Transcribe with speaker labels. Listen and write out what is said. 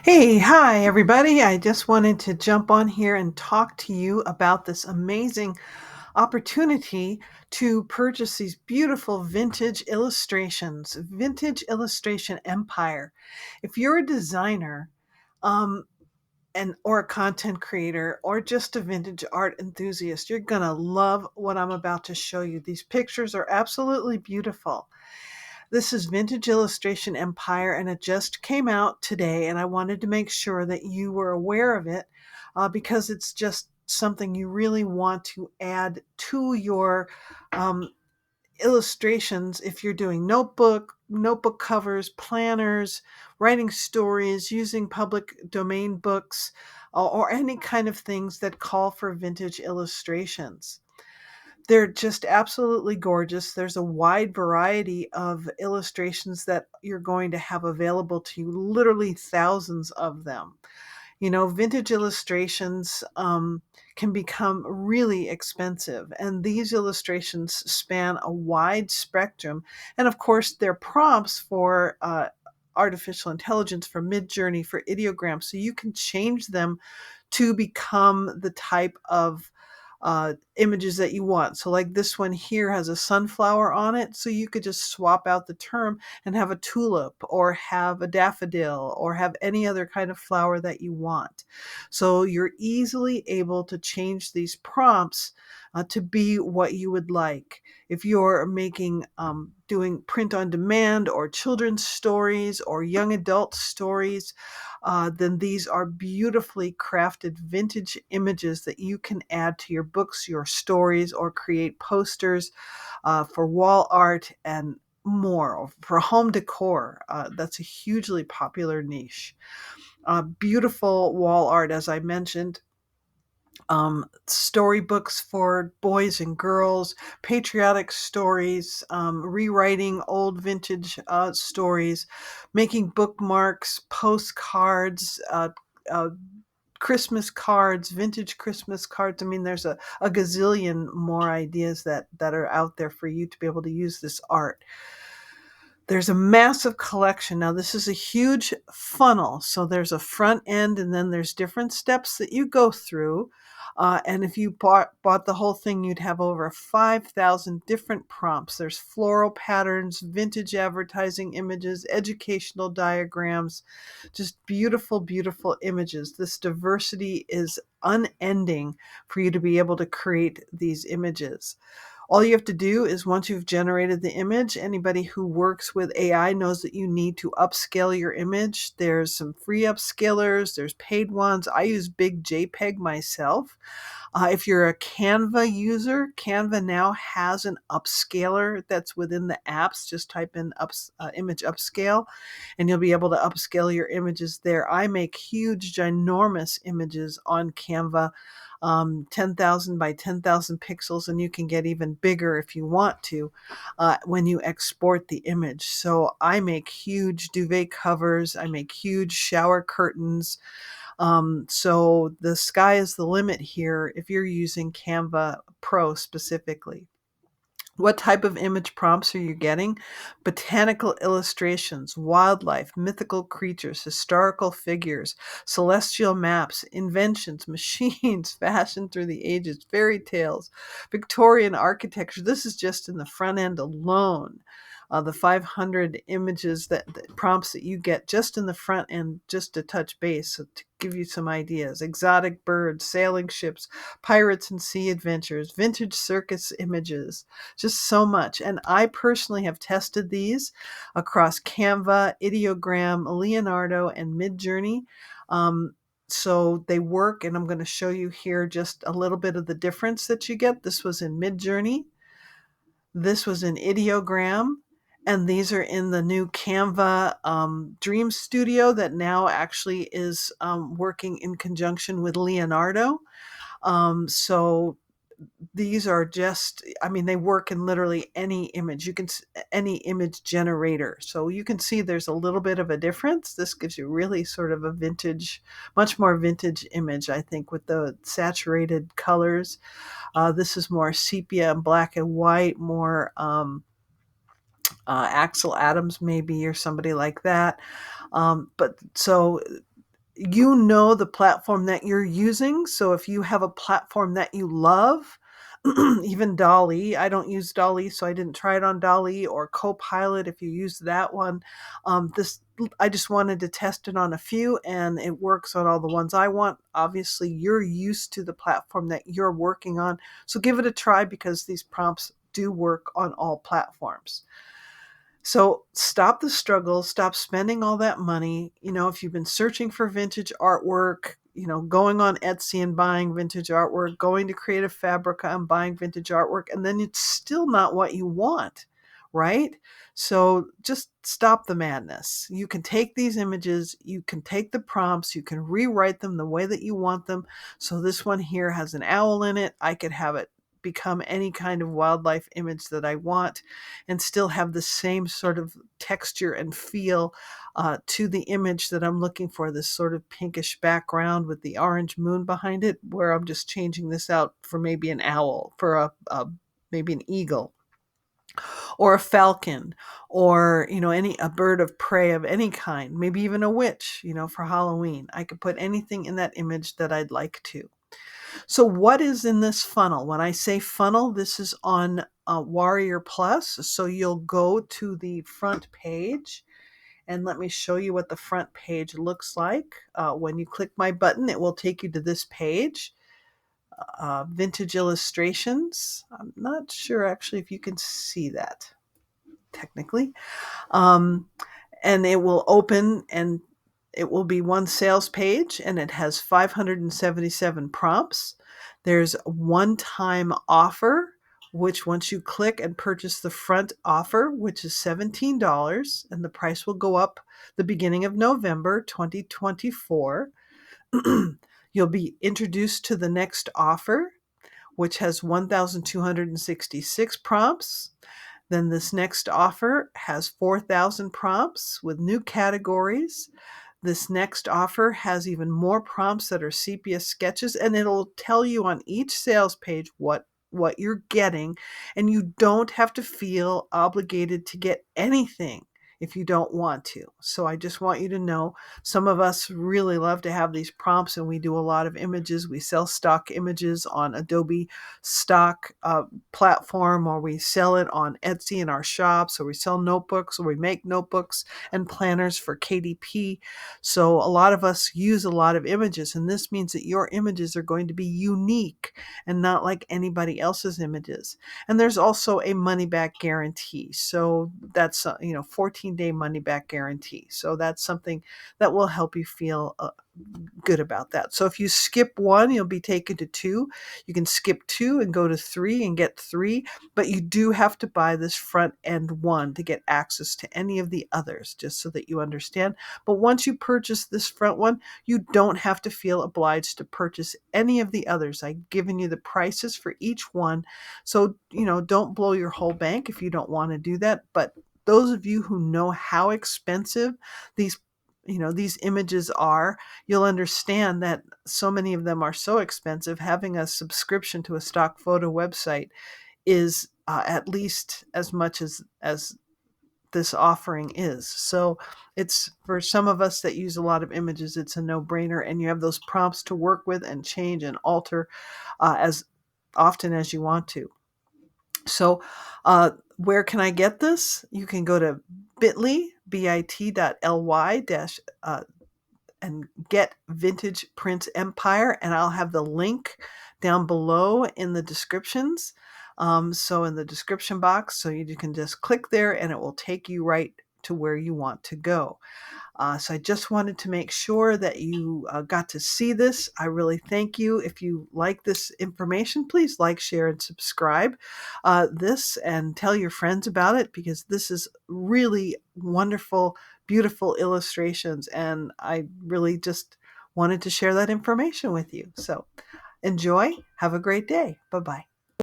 Speaker 1: Hey, hi, everybody. I just wanted to jump on here and talk to you about this amazing opportunity to purchase these beautiful vintage illustrations, Vintage Illustration Empire. If you're a designer, um, or a content creator or just a vintage art enthusiast, you're going to love what I'm about to show you. These pictures are absolutely beautiful. This is Vintage Illustration Empire, and it just came out today. And I wanted to make sure that you were aware of it because it's just something you really want to add to your um, illustrations if you're doing notebook covers, planners, writing stories, using public domain books, or any kind of things that call for vintage illustrations. They're just absolutely gorgeous. There's a wide variety of illustrations that you're going to have available to you, literally thousands of them. You know, vintage illustrations can become really expensive, and these illustrations span a wide spectrum. And of course, they're prompts for artificial intelligence, for Midjourney, for ideograms, so you can change them to become the type of images that you want. So, like this one here has a sunflower on it, so you could just swap out the term and have a tulip or have a daffodil or have any other kind of flower that you want. So, you're easily able to change these prompts to be what you would like. If you're making, doing print on demand or children's stories or young adult stories, then these are beautifully crafted vintage images that you can add to your books, your stories, or create posters for wall art and more, or for home decor. That's a hugely popular niche. Beautiful wall art, as I mentioned, storybooks for boys and girls, patriotic stories, rewriting old vintage stories, making bookmarks, postcards, uh, Christmas cards, vintage Christmas cards. I mean, there's a gazillion more ideas that are out there for you to be able to use this art. There's a massive collection. Now, this is a huge funnel. So there's a front end, and then there's different steps that you go through. And if you bought the whole thing, you'd have over 5,000 different prompts. There's floral patterns, vintage advertising images, educational diagrams, just beautiful, beautiful images. This diversity is unending for you to be able to create these images. All you have to do is, once you've generated the image, anybody who works with AI knows that you need to upscale your image. There's some free upscalers, there's paid ones. I use Big JPEG myself. If you're a Canva user, Canva now has an upscaler that's within the apps. Just type in image upscale, and you'll be able to upscale your images there. I make huge, ginormous images on Canva, 10,000 by 10,000 pixels, and you can get even bigger if you want to when you export the image. So I make huge duvet covers, I make huge shower curtains. So the sky is the limit here if you're using Canva Pro specifically. What type of image prompts are you getting? Botanical illustrations, wildlife, mythical creatures, historical figures, celestial maps, inventions, machines, fashion through the ages, fairy tales, Victorian architecture. This is just in the front end alone. The 500 images that prompts that you get just in the front end, just to touch base, so to give you some ideas. Exotic birds, sailing ships, pirates and sea adventures, vintage circus images, just so much. And I personally have tested these across Canva, Ideogram, Leonardo, and Midjourney. So they work, and I'm going to show you here just a little bit of the difference that you get. This was in Midjourney, this was in Ideogram, and these are in the new Canva Dream Studio that now actually is working in conjunction with Leonardo. So these are just, I mean, they work in literally any image. You can, any image generator. So you can see there's a little bit of a difference. This gives you really sort of a vintage, much more vintage image, I think, with the saturated colors. This is more sepia and black and white, more Axel Adams maybe, or somebody like that. But so you know the platform that you're using. So if you have a platform that you love, even Dolly, I don't use Dolly, so I didn't try it on Dolly, or Copilot if you use that one. This I just wanted to test it on a few, and it works on all the ones I want. Obviously, you're used to the platform that you're working on, so give it a try because these prompts do work on all platforms. So stop the struggle, stop spending all that money. If you've been searching for vintage artwork, going on Etsy and buying vintage artwork, going to Creative Fabrica and buying vintage artwork, and then it's still not what you want, right? So just stop the madness. You can take these images, you can take the prompts, you can rewrite them the way that you want them. So this one here has an owl in it. I could have it become any kind of wildlife image that I want and still have the same sort of texture and feel to the image that I'm looking for, this sort of pinkish background with the orange moon behind it, where I'm just changing this out for maybe an owl, for maybe an eagle or a falcon, or a bird of prey of any kind, maybe even a witch, for Halloween. I could put anything in that image that I'd like to. So what is in this funnel? When I say funnel, this is on Warrior Plus. So you'll go to the front page, and let me show you what the front page looks like. When you click my button, it will take you to this page, Vintage Illustrations. I'm not sure actually if you can see that technically. Um, and it will open, and it will be one sales page, and it has 577 prompts. There's a one-time offer, which once you click and purchase the front offer, which is $17, and the price will go up the beginning of November 2024, you'll be introduced to the next offer, which has 1,266 prompts. Then this next offer has 4,000 prompts with new categories. This next offer has even more prompts that are sepia sketches, and it'll tell you on each sales page what you're getting, and you don't have to feel obligated to get anything if you don't want to. So I just want you to know, some of us really love to have these prompts, and we do a lot of images. We sell stock images on Adobe stock platform, or we sell it on Etsy in our shops, or we sell notebooks, or we make notebooks and planners for KDP. So a lot of us use a lot of images, and this means that your images are going to be unique and not like anybody else's images. And there's also a money back guarantee. So that's 14-day money back guarantee. So that's something that will help you feel good about that. So if you skip one, you'll be taken to two. You can skip two and go to three and get three, but you do have to buy this front end one to get access to any of the others, just so that you understand. But once you purchase this front one, you don't have to feel obliged to purchase any of the others. I've given you the prices for each one. So, don't blow your whole bank if you don't want to do that. But those of you who know how expensive these images are, you'll understand that so many of them are so expensive. Having a subscription to a stock photo website is at least as much as this offering is. So it's, for some of us that use a lot of images, it's a no-brainer, and you have those prompts to work with and change and alter as often as you want to. So where can I get this? You can go to bit.ly dash and get Vintage Prince Empire, and I'll have the link down below in the descriptions. So in the description box, so you can just click there and it will take you right to where you want to go. So I just wanted to make sure that you got to see this. I really thank you. If you like this information, please like, share, and subscribe this, and tell your friends about it, because this is really wonderful, beautiful illustrations, and I really just wanted to share that information with you. So enjoy. Have a great day. Bye-bye.